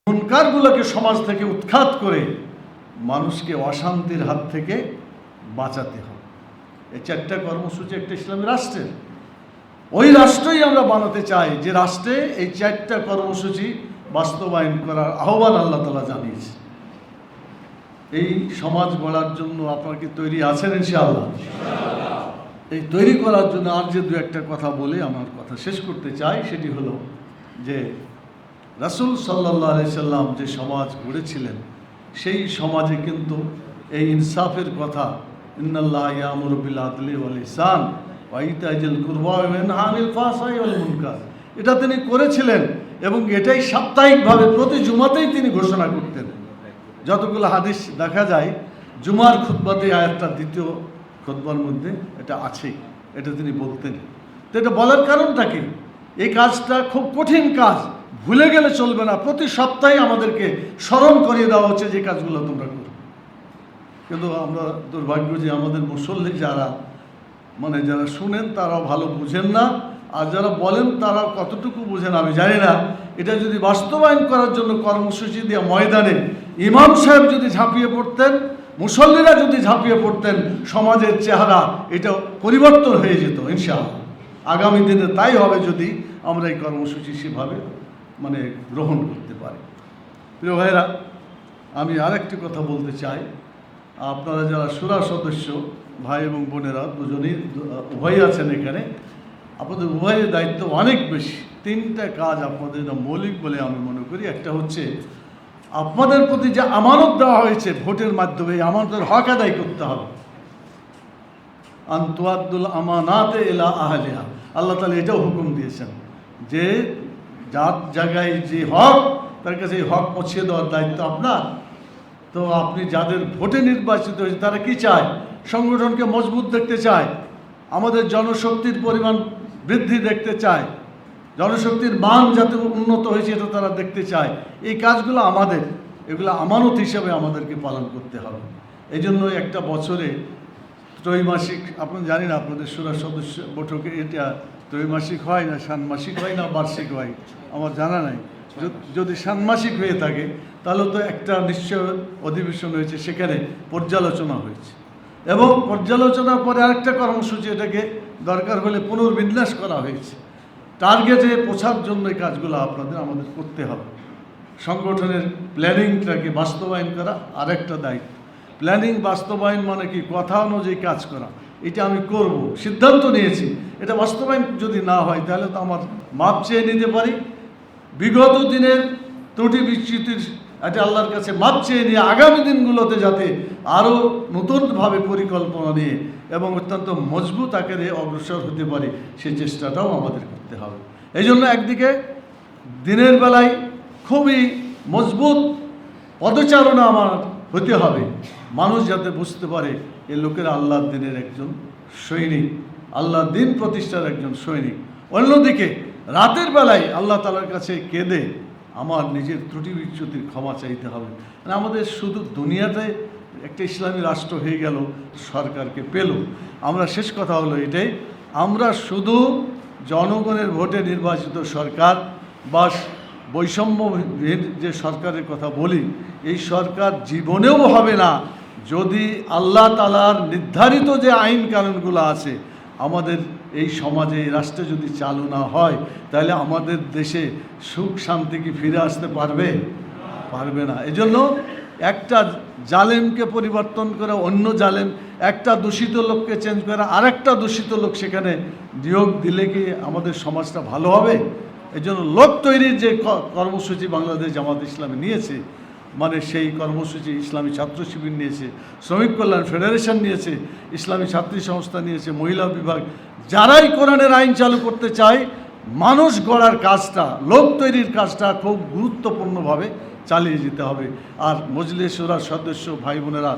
মুনকারগুলোকে সমাজ থেকে উৎখাত করে মানুষকে অশান্তির হাত থেকে বাঁচাতে হবে। এই চারটা কর্মসূচি একটা ইসলামী রাষ্ট্রের, ওই রাষ্ট্রই আমরা বানাতে চাই যে রাষ্ট্রে এই চারটা কর্মসূচি বাস্তবায়ন করার আহ্বান আল্লাহ তাআলা জানিয়েছে। এই সমাজ গড়ার জন্য আপনারা কি তৈরি আছেন? ইনশাআল্লাহ। এই তৈরি করার জন্য আর যে দু একটা কথা বলে আমার কথা শেষ করতে চাই, সেটি হলো যে রাসূল সাল্লাল্লাহু আলাইহি সাল্লাম যে সমাজ গড়েছিলেন সেই সমাজে কিন্তু এই ইনসাফের কথা, ইন্নাল্লাহা ইয়ামুরু বিল আদলি ওয়াল ইহসান ওয়া ইতাইজিল কুরবা ওয়া ইয়ানহা আনিল ফাহশাই ওয়াল মুনকার, এটা তিনি করেছিলেন এবং এটাই সাপ্তাহিকভাবে প্রতি জুমাতেই তিনি ঘোষণা করতেন। যতগুলো হাদিস দেখা যায় জুমার খুতবাতে আয়াতটা দ্বিতীয় খুতবার মধ্যে এটা আছেই, এটা তিনি বলতেন। তো এটা বলার কারণটা কি? এই কাজটা খুব কঠিন কাজ, ভুলে গেলে চলবে না, প্রতি সপ্তাহে আমাদেরকে স্মরণ করিয়ে দেওয়া হচ্ছে যে কাজগুলো তোমরা করো। কিন্তু আমরা দুর্ভাগ্য যে আমাদের মুসল্লি যারা যারা শুনেন তারাও ভালো বুঝেন না, আর যারা বলেন তারা কতটুকু বুঝেন আমি জানি না। এটা যদি বাস্তবায়ন করার জন্য কর্মসূচি দিয়ে ময়দানে ইমাম সাহেব যদি ঝাঁপিয়ে পড়তেন, মুসল্লিরা যদি ঝাঁপিয়ে পড়তেন, সমাজের চেহারা এটা পরিবর্তন হয়ে যেত ইনশাআল্লাহ। আগামী দিনে তাই হবে যদি আমরা এই কর্মসূচি সেভাবে গ্রহণ করতে পারি। প্রিয় ভাইরা, আমি আরেকটি কথা বলতে চাই। আপনারা যারা শুরা সদস্য ভাই এবং বোনেরা দুজনেই উভয় আছেন এখানে, আপনাদের উভয়ের দায়িত্ব অনেক বেশি। তিনটা কাজ আপনাদের মৌলিক বলে আমি মনে করি। একটা হচ্ছে আপনাদের প্রতি যে আমানত দেওয়া হয়েছে ভোটের মাধ্যমে, আমাদের হক আদায় করতে হবে। আনতুয়াদ্দুল আমানাতে ইলা আহলিহা, আল্লাহ তাআলা এটাও হুকুম দিয়েছেন যে যার জায়গায় যে হক তার কাছে এই হক পৌঁছে দেওয়ার দায়িত্ব আপনার। তো আপনি যাদের ভোটে নির্বাচিত হয়েছে তারা কি চায়? সংগঠনকে মজবুত দেখতে চায়, আমাদের জনশক্তির পরিমাণ বৃদ্ধি দেখতে চায়, জনশক্তির মান যাতে উন্নত হয়েছে এটা তারা দেখতে চায়। এই কাজগুলো আমাদের, এগুলো আমানত হিসাবে আমাদেরকে পালন করতে হবে। এই জন্য একটা বছরে ত্রৈমাসিক, আপনারা জানি না আপনাদের শুরা সদস্য বৈঠকে এটা ত্রৈমাসিক হয় না ষান্মাসিক হয় না বার্ষিক হয় আমার জানা নাই। যদি ষান্মাসিক হয়ে থাকে তাহলে তো একটা নিশ্চয় অধিবেশন হয়েছে, সেখানে পর্যালোচনা হয়েছে এবং পর্যালোচনার পরে আরেকটা কর্মসূচি এটাকে দরকার হলে পুনর্বিন্যাস করা হয়েছে। টার্গেটে পৌঁছার জন্য এই কাজগুলো আমাদের করতে হবে। সংগঠনের প্ল্যানিংটাকে বাস্তবায়ন করা আরেকটা দায়িত্ব। প্ল্যানিং বাস্তবায়ন মানে কি? কথা অনুযায়ী কাজ করা। এটা আমি করব, সিদ্ধান্ত নিয়েছি, এটা বাস্তবায়ন যদি না হয় তাহলে তো আমার মাপ চেয়ে নিতে পারি। বিগত দিনের ত্রুটি বিচ্যুতির এটা আল্লাহর কাছে মাপ চেয়ে নিয়ে আগামী দিনগুলোতে যাতে আরও নতুনভাবে পরিকল্পনা নিয়ে এবং অত্যন্ত মজবুত আকারে অগ্রসর হতে পারে সেই চেষ্টাটাও আমাদের করতে হবে। এই জন্য একদিকে দিনের বেলায় খুবই মজবুত পদচারণা আমার হতে হবে, মানুষ যাতে বুঝতে পারে এ লোকেরা আল্লাহর দিনের একজন সৈনিক, আল্লাহর দিন প্রতিষ্ঠার একজন সৈনিক। অন্যদিকে রাতের বেলায় আল্লাহ তাআলার কাছে কেঁদে আমার নিজের ত্রুটি বিচ্যুতির ক্ষমা চাইতে হবে। আমাদের শুধু দুনিয়াতে একটা ইসলামী রাষ্ট্র হয়ে গেল, সরকারকে পেল, আমরা শেষ কথা হলো এটাই, আমরা শুধু জনগণের ভোটে নির্বাচিত সরকার বা বৈষম্যহীন যে সরকারের কথা বলি, এই সরকার জীবনেও হবে না যদি আল্লাহ তাআলার নির্ধারিত যে আইন কানুনগুলো আছে আমাদের এই সমাজে, এই রাষ্ট্রে যদি চালু না হয় তাহলে আমাদের দেশে সুখ শান্তি কি ফিরে আসতে পারবে? পারবে না। এজন্য একটা জালেমকে পরিবর্তন করে অন্য জালেম, একটা দূষিত লোককে চেঞ্জ করে আরেকটা দূষিত লোক সেখানে নিয়োগ দিলে কি আমাদের সমাজটা ভালো হবে? এজন্য লোক তৈরির যে কর্মসূচি বাংলাদেশ জামাত ইসলামী নিয়েছে, সেই কর্মসূচি ইসলামী ছাত্র শিবির নিয়েছে, শ্রমিক কল্যাণ ফেডারেশন নিয়েছে, ইসলামী ছাত্রী সংস্থা নিয়েছে, মহিলা বিভাগ, যারাই কোরআনের আইন চালু করতে চায়, মানুষ গড়ার কাজটা, লোক তৈরির কাজটা খুব গুরুত্বপূর্ণভাবে চালিয়ে যেতে হবে। আর মজলিস শুরার সদস্য ভাই বোনেরা